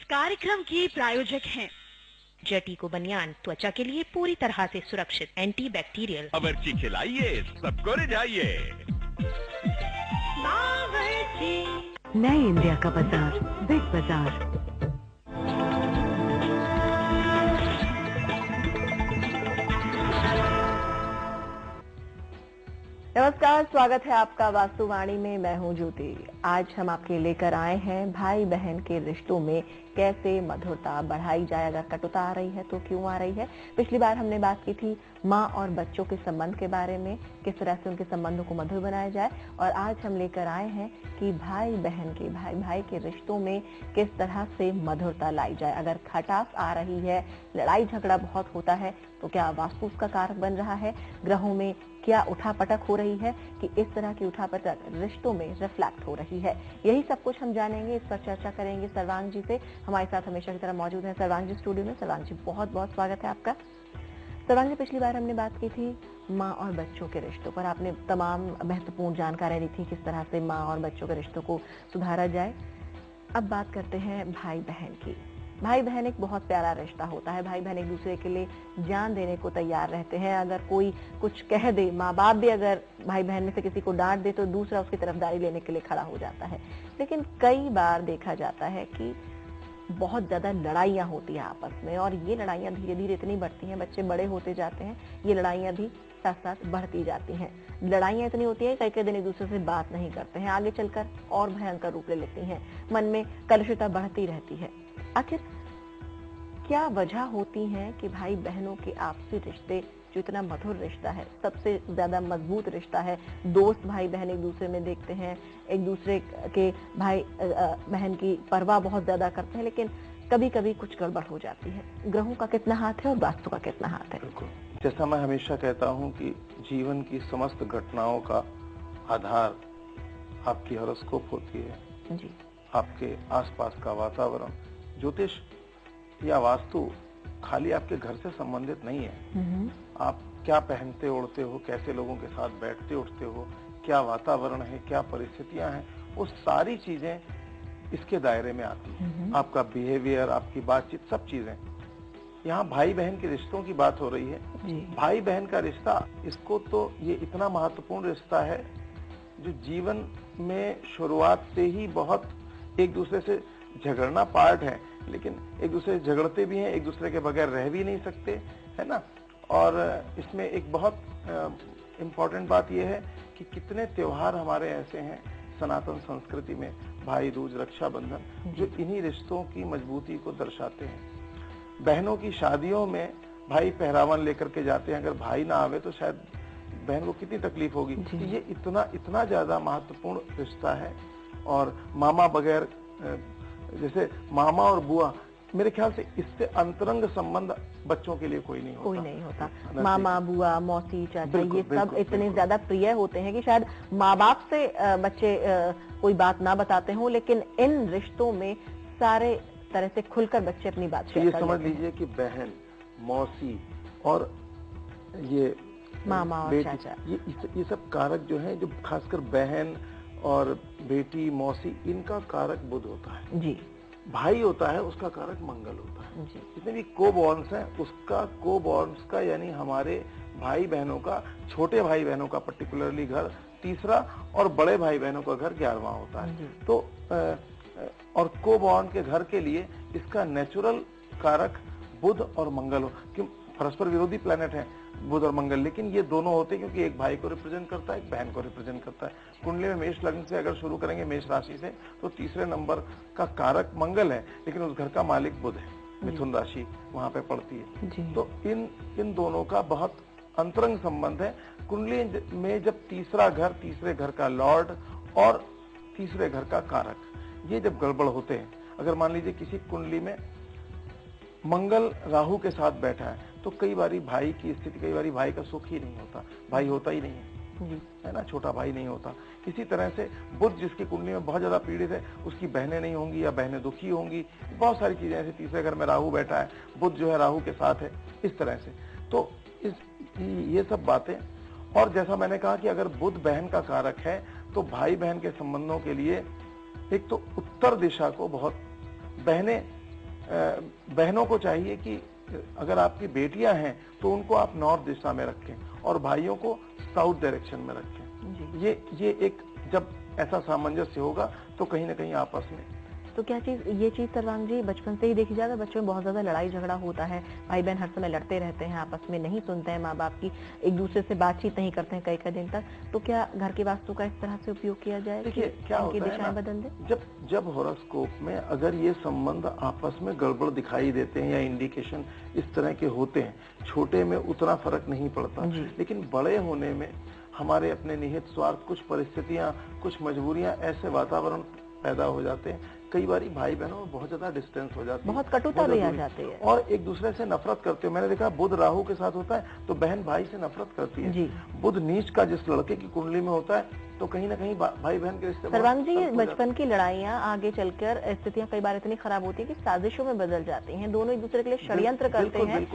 कार्यक्रम के प्रायोजक हैं जटीको बनियान, त्वचा के लिए पूरी तरह से सुरक्षित, एंटी बैक्टीरियल। बावर्ची खिलाइए, सबको रिझाइए। बावर्ची। नए इंडिया का बाजार, बिग बाजार। नमस्कार, स्वागत है आपका वास्तुवाणी में। मैं हूं ज्योति। आज हम आपके लेकर आए हैं भाई बहन के रिश्तों में कैसे मधुरता बढ़ाई जाए। अगर कटुता आ रही है तो क्यों आ रही है। पिछली बार हमने बात की थी माँ और बच्चों के संबंध के बारे में, किस तरह से उनके संबंधों को मधुर बनाया जाए। और आज हम लेकर आए हैं कि भाई बहन के, भाई भाई के रिश्तों में किस तरह से मधुरता लाई जाए। अगर खटास आ रही है, लड़ाई झगड़ा बहुत होता है, तो क्या वास्तु उसका कारक बन रहा है। ग्रहों में क्या उठापटक हो रही है कि इस तरह की उठापटक रिश्तों में रिफ्लेक्ट हो रही है। यही सब कुछ हम जानेंगे, इस पर चर्चा करेंगे सर्वांग जी से। हमारे साथ हमेशा की तरह मौजूद है सर्वांग जी स्टूडियो में। सर्वांग जी, बहुत बहुत स्वागत है आपका। सर्वांग जी, पिछली बार हमने बात की थी माँ और बच्चों के रिश्तों पर। आपने तमाम महत्वपूर्ण जानकारी दी थी किस तरह से माँ और बच्चों के रिश्तों को सुधारा जाए। अब बात करते हैं भाई बहन की। भाई बहन एक बहुत प्यारा रिश्ता होता है। भाई बहन एक दूसरे के लिए जान देने को तैयार रहते हैं। अगर कोई कुछ कह दे, माँ बाप भी अगर भाई बहन में से किसी को डांट दे तो दूसरा उसकी तरफदारी लेने के लिए खड़ा हो जाता है। लेकिन कई बार देखा जाता है कि बहुत ज्यादा लड़ाइयाँ होती हैं आपस में, और ये लड़ाइयाँ धीरे धीरे इतनी बढ़ती हैं, बच्चे बड़े होते जाते हैं, ये लड़ाइयाँ भी साथ साथ बढ़ती जाती हैं। लड़ाइयाँ इतनी होती है कई कई दिन एक दूसरे से बात नहीं करते हैं, आगे चलकर और भयंकर रूप ले लेती हैं, मन में कलुषता बढ़ती रहती है। आखिर क्या वजह होती है कि भाई बहनों के आपसी रिश्ते, जो इतना मधुर रिश्ता है, सबसे ज्यादा मजबूत रिश्ता है, दोस्त भाई बहन एक दूसरे में देखते हैं, एक दूसरे के भाई बहन की परवाह बहुत ज्यादा करते हैं, लेकिन कभी कभी कुछ गड़बड़ हो जाती है। ग्रहों का कितना हाथ है और वास्तु का कितना हाथ है। बिल्कुल, जैसा मैं हमेशा कहता हूं कि जीवन की समस्त घटनाओं का आधार आपकी हॉरोस्कोप होती है जी। आपके आसपास का वातावरण। ज्योतिष या वास्तु खाली आपके घर से संबंधित नहीं है। आप क्या पहनते ओढ़ते हो, कैसे लोगों के साथ बैठते उठते हो, क्या वातावरण है, क्या परिस्थितियां हैं, वो सारी चीजें इसके दायरे में आती है। आपका बिहेवियर, आपकी बातचीत, सब चीजें। यहाँ भाई बहन के रिश्तों की बात हो रही है। भाई बहन का रिश्ता, इसको तो ये इतना महत्वपूर्ण रिश्ता है जो जीवन में शुरुआत से ही बहुत एक दूसरे से झगड़ना पार्ट है, लेकिन एक दूसरे से झगड़ते भी हैं, एक दूसरे के बगैर रह भी नहीं सकते, है ना। और इसमें एक बहुत इम्पोर्टेंट बात यह है कि कितने त्योहार हमारे ऐसे हैं सनातन संस्कृति में, भाई दूज, रक्षाबंधन, जो इन्हीं रिश्तों की मजबूती को दर्शाते हैं। बहनों की शादियों में भाई पहरावन लेकर के जाते हैं, अगर भाई ना आवे तो शायद बहन को कितनी तकलीफ होगी। ये इतना ज्यादा महत्वपूर्ण रिश्ता है। और मामा बगैर, जैसे मामा और बुआ, मेरे ख्याल से इससे अंतरंग संबंध बच्चों के लिए कोई नहीं होता। मामा, बुआ, मौसी, चाचा, ये सब इतने ज्यादा प्रिय होते हैं कि शायद माँ बाप से बच्चे कोई बात ना बताते हों, लेकिन इन रिश्तों में सारे तरह से खुलकर बच्चे अपनी बात शेयर कर लेते हैं। ये समझ लीजिए कि बहन, मौसी और ये मामा और चाचा, ये सब कारक जो है, जो खासकर बहन और बेटी, मौसी, इनका कारक बुध होता है जी। भाई होता है, उसका कारक मंगल होता है जी। जितने भी को-बॉर्न्स हैं, उसका को-बॉर्न्स का, यानी हमारे भाई बहनों का, छोटे भाई बहनों का पर्टिकुलरली घर तीसरा, और बड़े भाई बहनों का घर 11वां होता है। तो और को-बॉर्न के घर के लिए इसका नेचुरल कारक बुध और मंगल हो, कि परस्पर विरोधी प्लैनेट है बुध और मंगल, लेकिन ये दोनों होते हैं क्योंकि एक भाई को रिप्रेजेंट करता है, एक बहन को रिप्रेजेंट करता है। कुंडली में मेष लग्न से अगर शुरू करेंगे, मेष राशि से, तो तीसरे नंबर का कारक मंगल है, लेकिन उस घर का मालिक बुध है, मिथुन राशि वहां पे पड़ती है। तो इन दोनों का बहुत अंतरंग संबंध है। कुंडली में जब तीसरा घर, तीसरे घर का लॉर्ड और तीसरे घर का कारक, ये जब गड़बड़ होते हैं, अगर मान लीजिए किसी कुंडली में मंगल राहु के साथ बैठा है, तो कई बारी भाई की स्थिति, कई बारी भाई का सुख ही नहीं होता, भाई होता ही नहीं है ना, छोटा भाई नहीं होता। इसी तरह से बुध जिसकी कुंडली में बहुत ज्यादा पीड़ित है, उसकी बहनें नहीं होंगी या बहनें दुखी होंगी, बहुत सारी चीजें ऐसी। तीसरे घर में राहु बैठा है, बुध जो है राहु के साथ है, इस तरह से। तो ये सब बातें। और जैसा मैंने कहा कि अगर बुध बहन का कारक है, तो भाई बहन के संबंधों के लिए एक तो उत्तर दिशा को बहुत, बहनें बहनों को चाहिए कि अगर आपकी बेटियां हैं तो उनको आप नॉर्थ दिशा में रखें और भाइयों को साउथ डायरेक्शन में रखें। ये एक जब ऐसा सामंजस्य होगा तो कहीं ना कहीं आपस में। तो क्या ये चीज सर्वांग जी बचपन से ही देखी जाए? बच्चों में बहुत ज्यादा लड़ाई झगड़ा होता है, भाई बहन हर समय लड़ते रहते हैं, आपस में नहीं सुनते हैं माँ बाप की, एक दूसरे से बातचीत नहीं करते हैं कई दिन तक। तो क्या घर की वास्तु का इस तरह से उपयोग किया जाए? देखिए क्या होता है ना, बदल दे? जब हॉरोस्कोप में अगर ये संबंध आपस में गड़बड़ दिखाई देते हैं या इंडिकेशन इस तरह के होते हैं, छोटे में उतना फर्क नहीं पड़ता, लेकिन बड़े होने में हमारे अपने निहित स्वार्थ, कुछ परिस्थितियां, कुछ मजबूरियां, ऐसे वातावरण पैदा हो जाते हैं, कई बार भाई बहनों में बहुत ज्यादा डिस्टेंस हो जाती है, बहुत कटुता भी आ जाती है और एक दूसरे से नफरत करते हो। मैंने देखा बुध राहु के साथ होता है तो बहन भाई से नफरत करती है। बुध नीच का जिस लड़के की कुंडली में होता है तो कहीं ना कहीं भाई बहन के रिश्ते। सर्वांग जी, बचपन की लड़ाइयाँ आगे चलकर स्थितियाँ कई बार इतनी खराब होती है कि साजिशों में बदल जाती हैं, दोनों एक दूसरे के लिए षड्यंत्र करते हैं,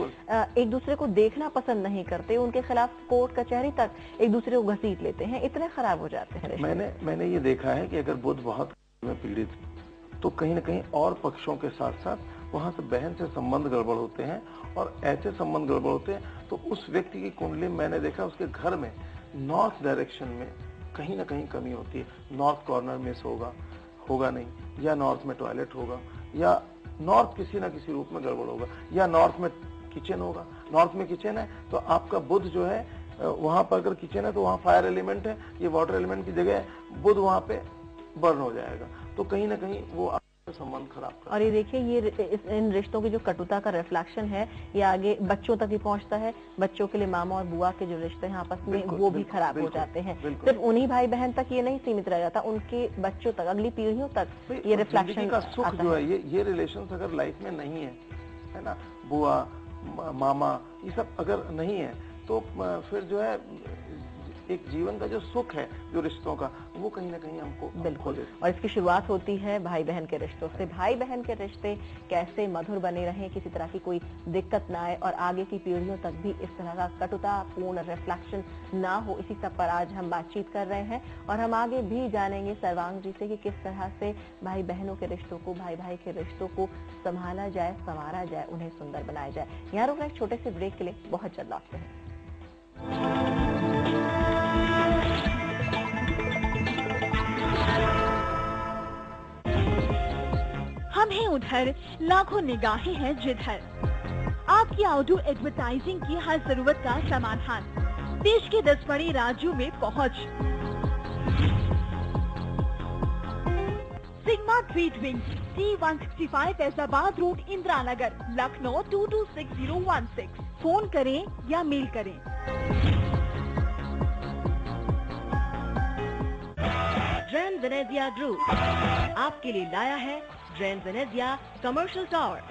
एक दूसरे को देखना पसंद नहीं करते, उनके खिलाफ कोर्ट कचहरी तक एक दूसरे को घसीट लेते हैं, इतने खराब हो जाते हैं। मैंने ये देखा है कि अगर बुध बहुत में पीड़ित तो कहीं ना कहीं और पक्षों के साथ साथ वहां से बहन से संबंध गड़बड़ होते हैं, और ऐसे संबंध गड़बड़ होते हैं तो उस व्यक्ति की कुंडली में मैंने देखा उसके घर में नॉर्थ डायरेक्शन में कहीं ना कहीं कमी होती है। नॉर्थ कॉर्नर मिस होगा नहीं, या नॉर्थ में टॉयलेट होगा, या नॉर्थ किसी ना किसी रूप में गड़बड़ होगा, या नॉर्थ में किचन होगा। नॉर्थ में किचन है तो आपका बुध जो है वहां पर अगर किचन है तो वहां फायर एलिमेंट है, ये वाटर एलिमेंट की जगह है, बुध वहां पे बर्न हो जाएगा, तो कहीं ना कहीं वो संबंध खराब कर। और ये देखिए, ये इन रिश्तों की जो कटुता का रिफ्लेक्शन है ये आगे बच्चों तक भी पहुंचता है। बच्चों के लिए मामा और बुआ के जो रिश्ते हैं आपस में वो भी खराब हो जाते हैं। सिर्फ उन्हीं भाई बहन तक ये नहीं सीमित रह जाता, उनके बच्चों तक, अगली पीढ़ियों तक ये रिफ्लेक्शन का सुख जो है, ये रिलेशन अगर लाइफ में नहीं है ना, बुआ मामा ये सब अगर नहीं है तो फिर जो है एक जीवन का जो सुख है जो रिश्तों का, वो कहीं ना कहीं हमको बिल्कुल। और इसकी शुरुआत होती है भाई बहन के रिश्तों से। भाई बहन के रिश्ते कैसे मधुर बने रहें, किसी तरह की कोई दिक्कत ना आए और आगे की पीढ़ियों तक भी इस तरह का कटुतापूर्ण रिफ्लेक्शन ना हो, इसी सब पर आज हम बातचीत कर रहे हैं। और हम आगे भी जानेंगे सर्वांग जी से कि किस तरह से भाई बहनों के रिश्तों को, भाई भाई के रिश्तों को संभाला जाए, संवारा जाए, उन्हें सुंदर बनाया जाए। यहाँ रुकना एक छोटे से ब्रेक के लिए, बहुत जल्द आते हैं। हम हैं उधर, लाखों निगाहें हैं जिधर। आपकी आउटडोर एडवर्टाइजिंग की हर जरूरत का समाधान, देश के 10 बड़े राज्यों में पहुंच। Sigma treat wing, T165 Faizabad road, Indira Nagar, Lucknow 226016। Phone करें या मेल करें। ग्रैंड वेनेजिया ग्रुप आपके लिए लाया है ग्रैंड वेनेजिया कमर्शियल टावर,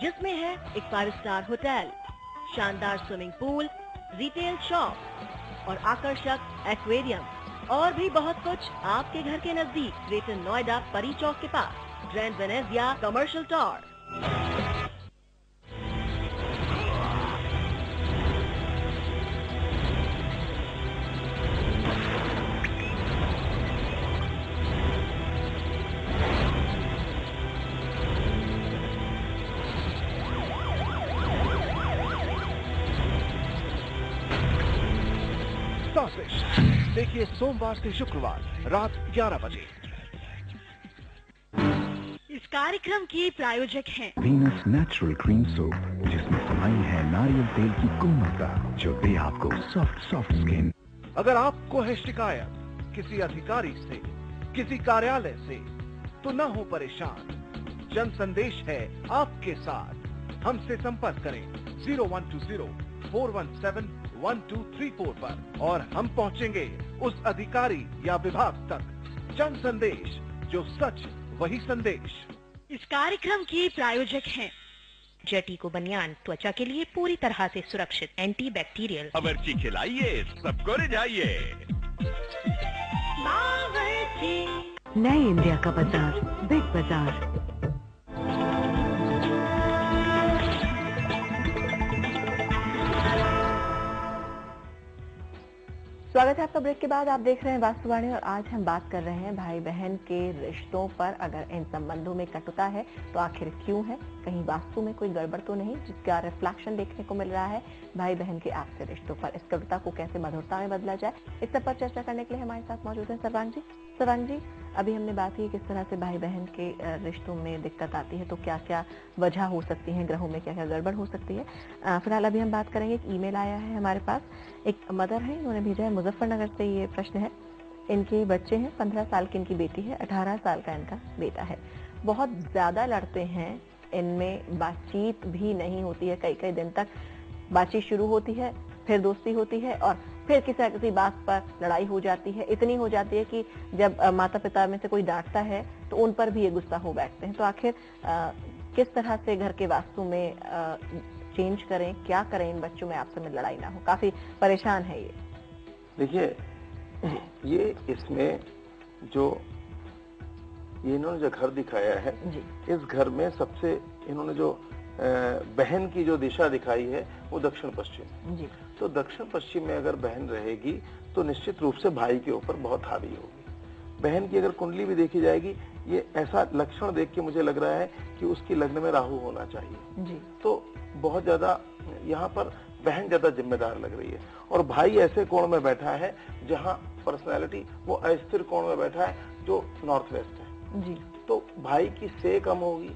जिसमें है एक 5 स्टार होटल, शानदार स्विमिंग पूल, रिटेल शॉप और आकर्षक एक्वेरियम, और भी बहुत कुछ आपके घर के नजदीक, ग्रेटर नोएडा परी चौक के पास। Grand Venezia commercial tower. देखिए सोमवार से शुक्रवार रात 11 बजे। इस कार्यक्रम के प्रायोजक हैं वीनस नेचुरल क्रीम सोप, जिसमें समाई है नारियल तेल की कोमलता जो दे आपको सॉफ्ट स्किन। अगर आपको है शिकायत किसी अधिकारी से, किसी कार्यालय से, तो न हो परेशान, जन संदेश है आपके साथ। हमसे संपर्क करें 0120-417-1234 पर और हम पहुंचेंगे उस अधिकारी या विभाग तक। जन संदेश, जो सच वही संदेश। इस कार्यक्रम के प्रायोजक हैं जेटी को बनियान, त्वचा के लिए पूरी तरह से सुरक्षित, एंटी बैक्टीरियल। बावर्ची खिलाइए, सबको रिझाइए। नए इंडिया का बाजार, बिग बाजार। स्वागत है आपका ब्रेक के बाद। आप देख रहे हैं वास्तुवाणी और आज हम बात कर रहे हैं भाई बहन के रिश्तों पर। अगर इन संबंधों में कटुता है तो आखिर क्यों है? कहीं वास्तु में कोई गड़बड़ तो नहीं जिसका रिफ्लेक्शन देखने को मिल रहा है भाई बहन के आपसे रिश्तों पर? इस कटुता को कैसे मधुरता में बदला जाए, इस सब पर चर्चा करने के लिए हमारे साथ मौजूद है सर्वांग जी। सर्वांग जी, अभी हमने बात की किस तरह से भाई बहन के रिश्तों में दिक्कत आती है, तो क्या क्या वजह हो सकती है, ग्रहों में क्या क्या गड़बड़ हो सकती है। फिलहाल अभी हम बात करेंगे, एक ईमेल आया है हमारे पास, एक मदर है, उन्होंने भेजा है मुजफ्फरनगर से। ये प्रश्न है, इनके बच्चे हैं, 15 साल की इनकी बेटी है, 18 साल का इनका बेटा है। बहुत ज्यादा लड़ते हैं, इनमें बातचीत भी नहीं होती है, कई कई दिन तक बातचीत शुरू होती है, फिर दोस्ती होती है और फिर किसी न किसी बात पर लड़ाई हो जाती है। इतनी हो जाती है कि जब माता पिता में से कोई डांटता है तो उन पर भी ये गुस्सा हो बैठते हैं। तो आखिर किस तरह से घर के वास्तु में चेंज करें, क्या करें इन बच्चों में आपस में लड़ाई ना हो? काफी परेशान है ये। देखिए, ये इसमें जो ये इन्होंने जो घर दिखाया है जी। इस घर में सबसे इन्होंने जो बहन की जो दिशा दिखाई है वो दक्षिण पश्चिम जी। तो दक्षिण पश्चिम में अगर बहन रहेगी तो निश्चित रूप से भाई के ऊपर बहुत हावी होगी। बहन की अगर कुंडली भी देखी जाएगी, ये ऐसा लक्षण देख के मुझे लग रहा है कि उसकी लग्न में राहु होना चाहिए जी। तो बहुत ज्यादा यहाँ पर बहन ज्यादा जिम्मेदार लग रही है। और भाई ऐसे कोण में बैठा है जहाँ पर्सनैलिटी वो अस्थिर कोण में बैठा है जो नॉर्थ वेस्ट है जी। तो भाई की से कम होगी,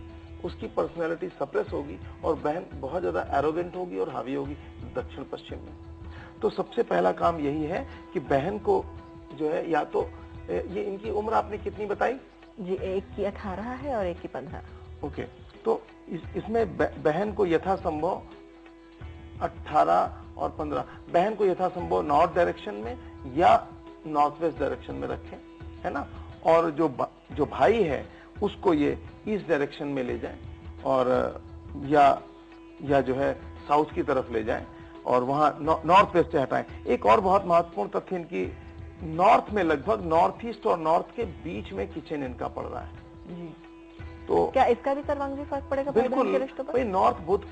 उसकी पर्सनैलिटी सप्रेस होगी और बहन बहुत ज्यादा एरोगेंट होगी और हावी होगी दक्षिण पश्चिम में। तो सबसे पहला काम यही है कि बहन को जो है, या तो ये इनकी उम्र आपने कितनी बताई जी? एक की 18 है और एक की 15। ओके, तो इसमें बहन को यथासंभव 18 और 15, बहन को यथासंभव नॉर्थ डायरेक्शन में या नॉर्थ वेस्ट डायरेक्शन में रखें, है ना। और जो भाई है उसको ये ईस्ट डायरेक्शन में ले जाएं और या जो है साउथ की तरफ ले जाएं और वहां नॉर्थ वेस्ट से हटाएं। एक और बहुत महत्वपूर्ण तथ्य, इनकी नॉर्थ में लगभग नॉर्थ ईस्ट और नॉर्थ के बीच में किचन इनका पड़ रहा है जी। तो क्या इसका भी सर्वांग जी फर्क पड़ेगा भाई बहन के रिश्तों पर? भाई नॉर्थ बुध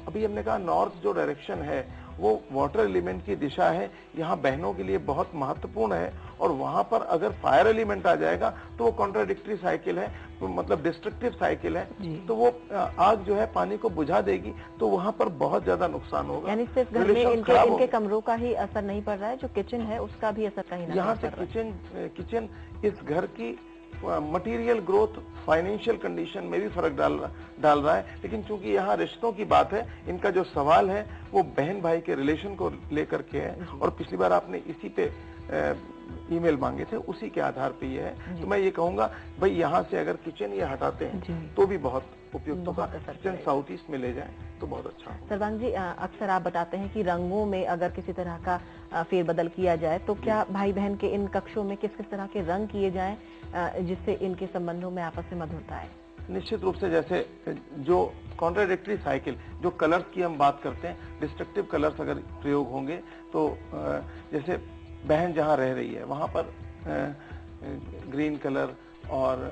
अभी हमने कहा नॉर्थ जो डायरेक्शन है वो वाटर एलिमेंट की दिशा है, यहाँ बहनों के लिए बहुत महत्वपूर्ण है। और वहां पर अगर फायर एलिमेंट आ जाएगा तो वो कॉन्ट्राडिक्टरी साइकिल है, मतलब डिस्ट्रक्टिव साइकिल है, तो वो आग जो है पानी को बुझा देगी, तो वहां पर बहुत ज्यादा नुकसान होगा। यानी सिर्फ घर में इनके कमरों का ही असर नहीं पड़ रहा है, जो किचन है उसका भी असर कहीं ना यहाँ से किचन इस घर की मटेरियल ग्रोथ, फाइनेंशियल कंडीशन में भी फर्क डाल रहा है। लेकिन चूंकि यहाँ रिश्तों की बात है, इनका जो सवाल है वो बहन भाई के रिलेशन को लेकर के है और पिछली बार आपने इसी पे ईमेल मांगे थे, उसी के आधार पे ये है। तो मैं ये कहूंगा भाई यहाँ से अगर किचन ये हटाते हैं तो भी बहुत उपयुक्त होगा, किचन साउथ ईस्ट में ले जाएं तो बहुत अच्छा होगा। सर्वांग जी, अक्सर आप बताते हैं कि रंगों में अगर किसी तरह का फेरबदल किया जाए तो क्या भाई बहन के इन कक्षों में किस किस तरह के रंग किए जाएं जिससे इनके संबंधों में आपस में मधुरता आए? निश्चित रूप से जैसे जो कॉन्ट्राडिक्टरी साइकिल, जो कलर्स की हम बात करते हैं, डिस्ट्रक्टिव कलर्स अगर प्रयोग होंगे तो जैसे बहन जहाँ रह रही है वहां पर ग्रीन कलर और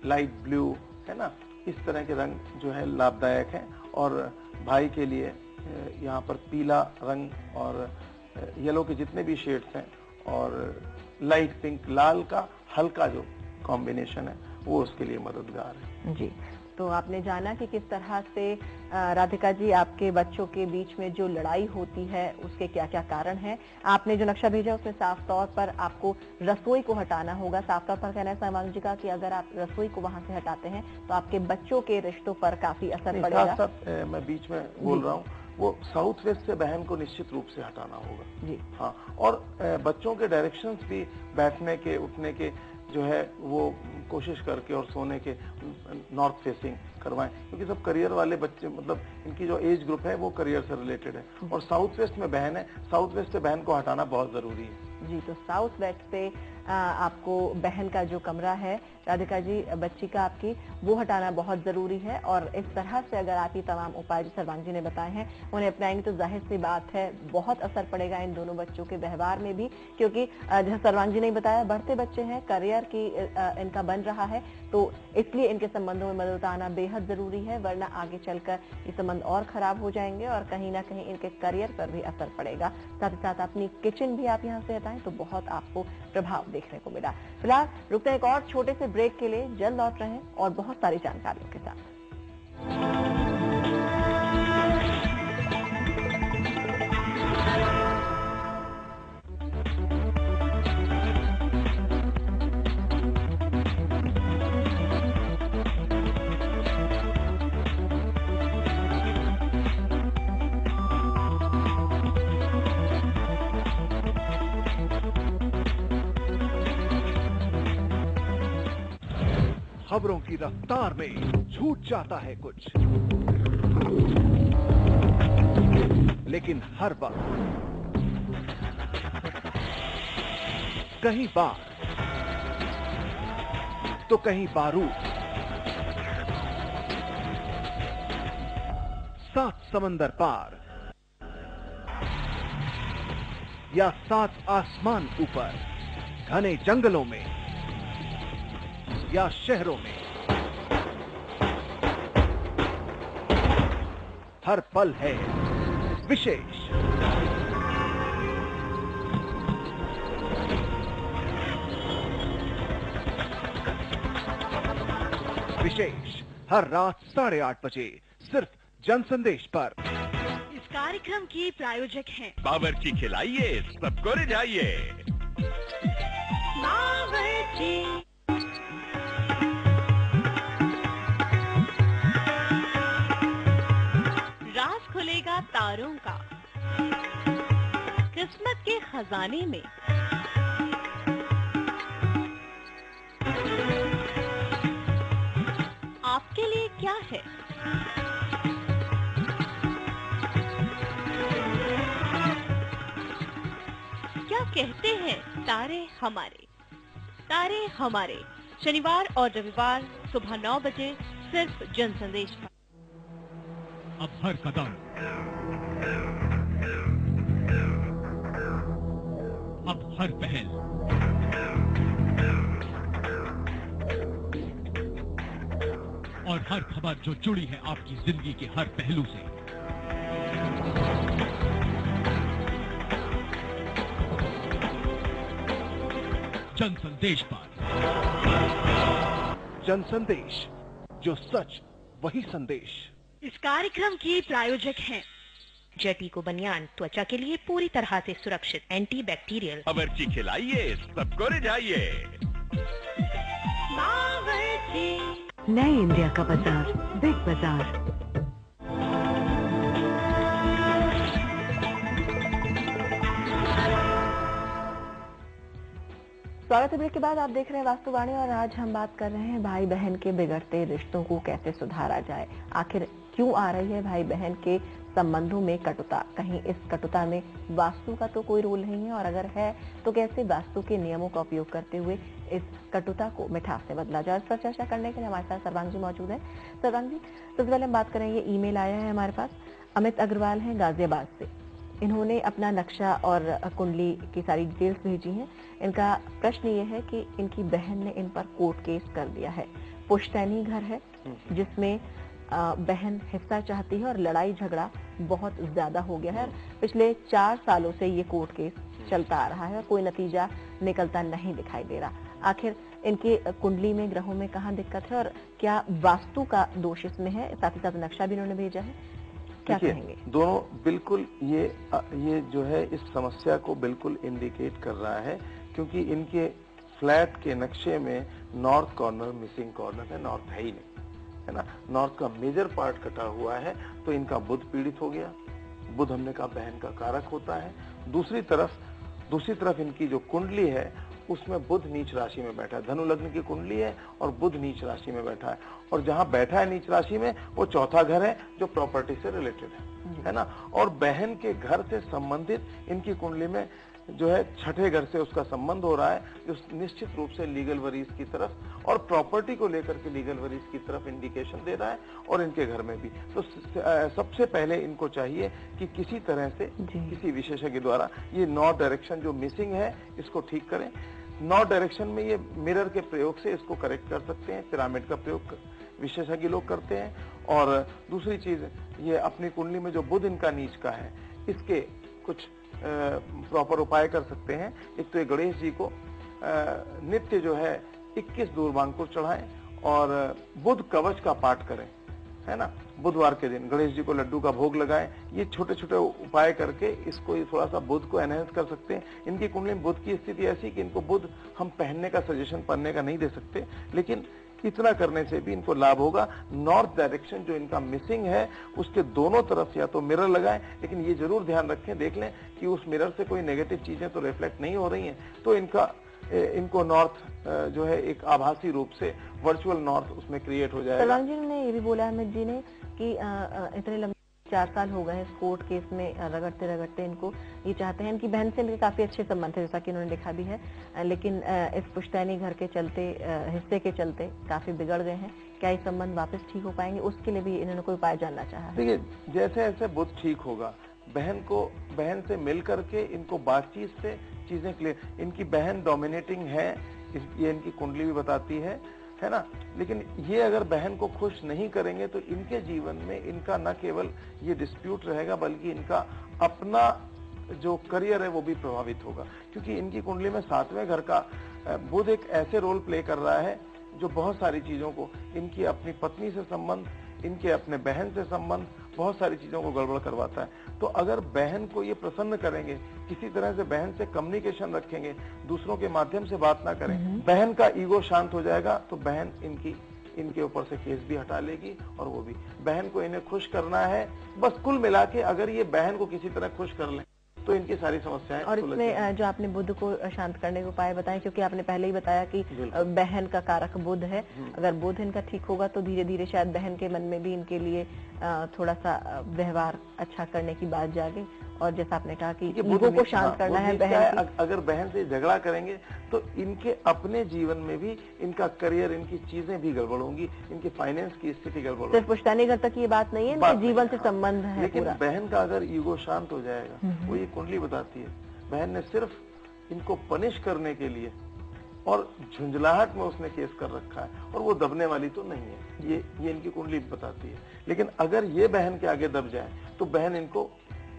लाइट ब्लू, है ना, इस तरह के रंग जो है लाभदायक हैं। और भाई के लिए यहाँ पर पीला रंग और येलो के जितने भी शेड्स हैं और लाइट पिंक, लाल का हल्का जो कॉम्बिनेशन है वो उसके लिए मददगार है जी। तो आपने जाना कि किस तरह से राधिका जी आपके बच्चों के बीच में जो लड़ाई होती है उसके क्या क्या कारण हैं। आपने जो नक्शा भेजा उसमें साफ तौर पर आपको रसोई को हटाना होगा। साफ तौर पर कहना है सर्वांग जी का कि अगर आप रसोई को वहां से हटाते हैं तो आपके बच्चों के रिश्तों पर काफी असर पड़ेगा। साथ मैं बीच में बोल रहा हूँ, वो साउथ वेस्ट से बहन को निश्चित रूप से हटाना होगा जी। हाँ, और बच्चों के डायरेक्शंस भी बैठने के, उठने के जो है वो कोशिश करके और सोने के नॉर्थ फेसिंग करवाएं, क्योंकि सब करियर वाले बच्चे, मतलब इनकी जो एज ग्रुप है वो करियर से रिलेटेड है। और साउथ वेस्ट में बहन है, साउथ वेस्ट से बहन को हटाना बहुत जरूरी है जी। तो साउथ वेस्ट से आपको बहन का जो कमरा है राधिका जी, बच्ची का आपकी, वो हटाना बहुत जरूरी है। और इस तरह से अगर आप ये तमाम उपाय जो सर्वांग जी ने बताए हैं उन्हें अपनाएंगे तो जाहिर सी बात है बहुत असर पड़ेगा इन दोनों बच्चों के व्यवहार में भी, क्योंकि जैसे सर्वांग जी ने बताया बढ़ते बच्चे हैं, करियर की इनका बन रहा है, तो इसलिए इनके संबंधों में मधुरता आना बेहद जरूरी है, वरना आगे चलकर ये संबंध और खराब हो जाएंगे और कहीं ना कहीं इनके करियर पर भी असर पड़ेगा। साथ ही साथ अपनी किचन भी आप यहाँ से हटाएं तो बहुत आपको प्रभाव देखने को मिला। फिलहाल रुकते एक और छोटे से ब्रेक के लिए, जल्द लौट रहे हैं और बहुत सारी जानकारियों के साथ। खबरों की रफ्तार में छूट जाता है कुछ, लेकिन हर बार कहीं बार तो कहीं बारूद, सात समंदर पार या सात आसमान ऊपर, घने जंगलों में या शहरों में, हर पल है विशेष। विशेष हर रात 8:30 बजे सिर्फ जनसंदेश पर। इस कार्यक्रम की प्रायोजक हैं बावर्ची खिलाइए, सबको रिझाइए। बावर्ची। राज खुलेगा तारों का किस्मत के खजाने में। आपके लिए क्या है? क्या कहते हैं तारे हमारे? तारे हमारे शनिवार और रविवार सुबह 9 बजे सिर्फ जनसंदेश पर। अब हर कदम, अब हर पहल, और हर खबर जो जुड़ी है आपकी जिंदगी के हर पहलू से, जनसंदेश पर। जनसंदेश, जो सच वही संदेश। इस कार्यक्रम की प्रायोजक हैं जटीको बनियान, त्वचा के लिए पूरी तरह से सुरक्षित, एंटी बैक्टीरियल। बावर्ची खिलाइए, सबको रिझाइए। नए इंडिया का बाजार, बिग बाजार। स्वागत है ब्रेक के बाद। आप देख रहे हैं वास्तुवाणी और आज हम बात कर रहे हैं भाई बहन के बिगड़ते रिश्तों को कैसे सुधारा जाए। आखिर क्यों आ रही है भाई बहन के संबंधों में कटुता? कहीं इस कटुता में वास्तु का तो कोई रोल नहीं है, और अगर है तो कैसे वास्तु के नियमों का उपयोग करते हुए इस कटुता को मिठास से बदला जाए? इस पर चर्चा करने के लिए हमारे साथ सर्वांग जी मौजूद है। सर्वांग जी, सबसे पहले हम बात करेंगे, ईमेल आया है हमारे पास, अमित अग्रवाल हैं गाजियाबाद से। इन्होंने अपना नक्शा और कुंडली की सारी डिटेल्स भेजी हैं। इनका प्रश्न ये है कि इनकी बहन ने इन पर कोर्ट केस कर दिया है। पुश्तैनी घर है जिसमें बहन हिस्सा चाहती है और लड़ाई झगड़ा बहुत ज्यादा हो गया है। पिछले 4 सालों से ये कोर्ट केस चलता आ रहा है और कोई नतीजा निकलता नहीं दिखाई दे रहा। आखिर इनके कुंडली में ग्रहों में कहाँ दिक्कत है और क्या वास्तु का दोष इसमें है? साथ ही साथ नक्शा भी इन्होंने भेजा है, क्या कहेंगे? दोनों बिल्कुल ये जो है इस समस्या को बिल्कुल इंडिकेट कर रहा है, क्योंकि इनके फ्लैट के नक्शे में नॉर्थ कॉर्नर मिसिंग कॉर्नर है, नॉर्थ है ही नहीं, है ना। नॉर्थ का मेजर पार्ट कटा हुआ है, तो इनका बुध पीड़ित हो गया। बुध हमने कहा बहन का कारक होता है। दूसरी तरफ इनकी जो कुंडली है उसमें बुध नीच राशि में बैठा है। धनु लग्न की कुंडली है और बुध नीच राशि में बैठा है, और जहां बैठा है नीच राशि में वो चौथा घर है जो प्रॉपर्टी से रिलेटेड है ना। और बहन के घर से संबंधित इनकी कुंडली में जो है छठे घर से उसका संबंध हो रहा है, जो निश्चित रूप से लीगल वरीज की तरफ और प्रॉपर्टी को लेकर के लीगल वरीज की तरफ इंडिकेशन दे रहा है, और इनके घर में भी। तो सबसे पहले इनको चाहिए कि किसी तरह से किसी विशेषज्ञ द्वारा ये नॉर्थ डायरेक्शन जो मिसिंग है इसको ठीक करें। नॉर्थ डायरेक्शन में ये मिरर के प्रयोग से इसको करेक्ट कर सकते हैं, पिरामिड का प्रयोग विशेषज्ञ लोग करते हैं। और दूसरी चीज, ये अपनी कुंडली में जो बुध इनका नीच का है, इसके कुछ प्रॉपर उपाय कर सकते हैं। एक तो ये गणेश जी को नित्य जो है 21 दूर्वांकुर चढ़ाएं और बुध कवच का पाठ करें, है ना। बुधवार के दिन गणेश जी को लड्डू का भोग लगाएं। ये छोटे छोटे उपाय करके इसको थोड़ा सा बुध को एनहेंस कर सकते हैं। इनकी कुंडली में बुध की स्थिति ऐसी कि इनको बुध हम पहनने का सजेशन पहनने का नहीं दे सकते, लेकिन इतना करने से भी इनको लाभ होगा। नॉर्थ डायरेक्शन जो इनका मिसिंग है उसके दोनों तरफ या तो मिरर लगाएं, लेकिन ये जरूर ध्यान रखें, देख लें कि उस मिरर से कोई नेगेटिव चीजें तो रिफ्लेक्ट नहीं हो रही हैं, तो इनको नॉर्थ जो है एक आभासी रूप से वर्चुअल नॉर्थ उसमें क्रिएट हो जाएगा। सलमान जी ने ये भी बोला अमित जी ने कि इतने लंबे 4 साल हो गए हैं इस कोर्ट केस में रगड़ते रगड़ते, इनको ये चाहते हैं इनकी बहन से इनके काफी अच्छे संबंध थे जैसा कि इन्होंने लिखा भी है, लेकिन इस पुश्तैनी घर के चलते हिस्से के चलते काफी बिगड़ गए हैं। क्या ये संबंध वापस ठीक हो पाएंगे, उसके लिए भी इन्होंने कोई उपाय जानना चाहा है। देखिए, जैसे जैसे बुध ठीक होगा, बहन से मिल करके इनको बातचीत से चीजें क्लियर। इनकी बहन डोमिनेटिंग है, ये इनकी कुंडली भी बताती है ना। लेकिन ये अगर बहन को खुश नहीं करेंगे तो इनके जीवन में इनका न केवल ये डिस्प्यूट रहेगा, बल्कि इनका अपना जो करियर है वो भी प्रभावित होगा, क्योंकि इनकी कुंडली में 7वें घर का बुध एक ऐसे रोल प्ले कर रहा है जो बहुत सारी चीजों को, इनकी अपनी पत्नी से संबंध, इनके अपने बहन से संबंध, बहुत सारी चीजों को गड़बड़ करवाता है। तो अगर बहन को ये प्रसन्न करेंगे, किसी तरह से बहन से कम्युनिकेशन रखेंगे, दूसरों के माध्यम से बात ना करें, बहन का ईगो शांत हो जाएगा, तो बहन इनके ऊपर से केस भी हटा लेगी, और वो भी बहन को इन्हें खुश करना है। बस कुल मिला के अगर ये बहन को किसी तरह खुश कर लें तो इनकी सारी समस्याएं। और इसमें जो आपने बुध को शांत करने के उपाय बताए, क्योंकि आपने पहले ही बताया कि बहन का कारक बुध है, अगर बुध इनका ठीक होगा तो धीरे धीरे शायद बहन के मन में भी इनके लिए थोड़ा सा व्यवहार अच्छा करने की बात जागे। और जैसा आपने कहा कि ईगो को शांत करना है बहन की। अगर बहन से झगड़ा करेंगे तो इनके अपने जीवन में भी इनका करियर, इनकी चीजें भी गड़बड़ होंगी, इनकी फाइनेंस की स्थिति गड़बड़ होगी। सिर्फ पुश्तैनी घर तक ये बात नहीं है, इनके जीवन से संबंध है। लेकिन बहन का अगर ईगो शांत हो जाएगा, वो ये कुंडली बताती है, बहन ने सिर्फ इनको पनिश करने के लिए और झुंझलाहट में उसने केस कर रखा है, और वो दबने वाली तो नहीं है, ये इनकी कुंडली बताती है। लेकिन अगर ये बहन के आगे दब जाए तो बहन इनको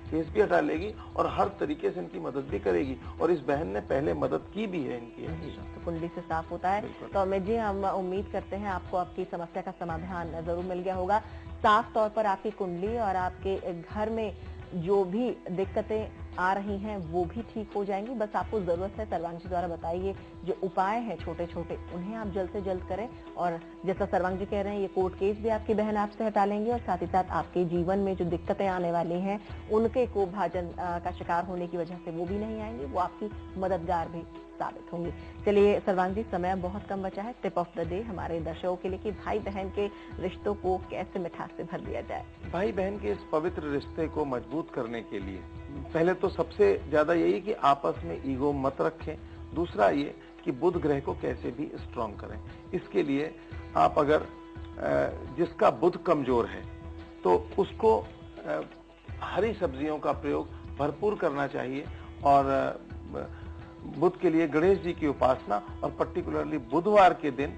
केस भी हटा लेगी और हर तरीके से इनकी मदद भी करेगी, और इस बहन ने पहले मदद की भी है इनकी। तो कुंडली से साफ होता है। तो अमित जी, हम उम्मीद करते हैं आपको आपकी समस्या का समाधान जरूर मिल गया होगा। साफ तौर पर आपकी कुंडली और आपके घर में जो भी दिक्कतें आ रही हैं वो भी ठीक हो जाएंगी। बस आपको जरूरत है सर्वांग जी द्वारा बताइए जो उपाय हैं छोटे छोटे, उन्हें आप जल्द से जल्द करें। और जैसा सर्वांग जी कह रहे हैं, ये कोर्ट केस भी आपकी बहन आपसे हटा लेंगे, और साथ ही साथ आपके जीवन में जो दिक्कतें आने वाली हैं उनके को भाजन का शिकार होने की वजह से वो भी नहीं आएंगी, वो आपकी मददगार भी साबित होंगी। चलिए सर्वांग जी, समय बहुत कम बचा है। टिप ऑफ द डे हमारे दर्शकों के लिए कि भाई बहन के रिश्तों को कैसे मिठास से भर दिया जाए। भाई बहन के इस पवित्र रिश्ते को मजबूत करने के लिए पहले तो सबसे ज्यादा यही कि आपस में ईगो मत रखें। दूसरा ये कि बुध ग्रह को कैसे भी स्ट्रांग करें। इसके लिए आप अगर जिसका बुध कमजोर है तो उसको हरी सब्जियों का प्रयोग भरपूर करना चाहिए, और बुध के लिए गणेश जी की उपासना, और पर्टिकुलरली बुधवार के दिन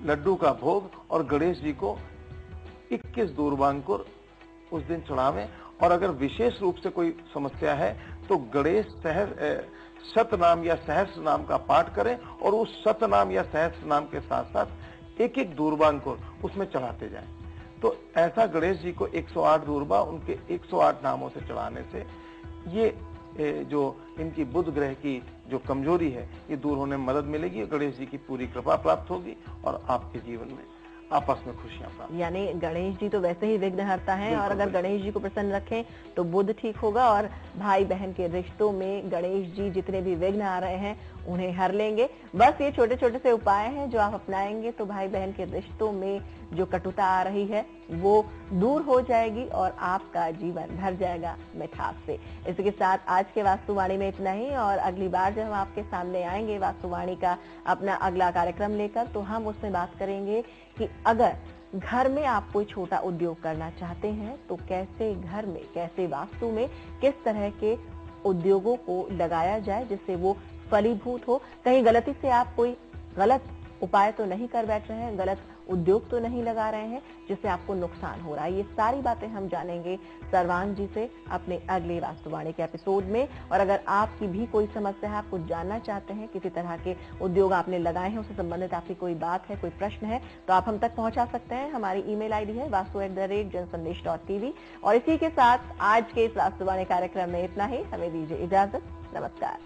लड्डू का भोग और गणेश जी को 21 दूर्वांकुर उस दिन चढ़ावें। और अगर विशेष रूप से कोई समस्या है तो गणेश शतनाम या सहस्त्र नाम का पाठ करें, और उस शतनाम या सहस्त्र नाम के साथ साथ एक एक दूर्वांकुर उसमें चढ़ाते जाएं। तो ऐसा गणेश जी को 108 दूर्वा उनके 108 नामों से चढ़ाने से ये जो इनकी बुध ग्रह की जो कमजोरी है ये दूर होने में मदद मिलेगी, गणेश जी की पूरी कृपा प्राप्त होगी, और आपके जीवन में आपस में खुशियां प्राप्त। यानी गणेश जी तो वैसे ही विघ्नहर्ता हैं, और अगर गणेश जी को प्रसन्न रखें तो बुध ठीक होगा, और भाई बहन के रिश्तों में गणेश जी जितने भी विघ्न आ रहे हैं उन्हें हर लेंगे। बस ये छोटे छोटे से उपाय हैं जो आप अपनाएंगे तो भाई बहन के रिश्तों में जो कटुता आ रही है वो दूर हो जाएगी और आपका जीवन भर जाएगा मिठास से। इसी के साथ आज के वास्तुवाणी में इतना ही, और अगली बार जब हम आपके सामने आएंगे वास्तुवाणी का अपना अगला कार्यक्रम लेकर, तो हम उसमें बात करेंगे कि अगर घर में आप कोई छोटा उद्योग करना चाहते हैं तो कैसे घर में, कैसे वास्तु में किस तरह के उद्योगों को लगाया जाए जिससे वो फलीभूत हो। कहीं गलती से आप कोई गलत उपाय तो नहीं कर बैठ रहे हैं, गलत उद्योग तो नहीं लगा रहे हैं जिससे आपको नुकसान हो रहा है। ये सारी बातें हम जानेंगे सर्वांग जी से अपने अगले वास्तुवाणी के एपिसोड में। और अगर आपकी भी कोई समस्या है, आप कुछ जानना चाहते हैं, किसी तरह के उद्योग आपने लगाए हैं, उससे संबंधित आपकी कोई बात है, कोई प्रश्न है, तो आप हम तक पहुंचा सकते हैं। हमारी ईमेल आईडी है vastu@jansandesh.tv। और इसी के साथ आज के इस वास्तुवाणी कार्यक्रम में इतना ही। हमें दीजिए इजाजत। नमस्कार।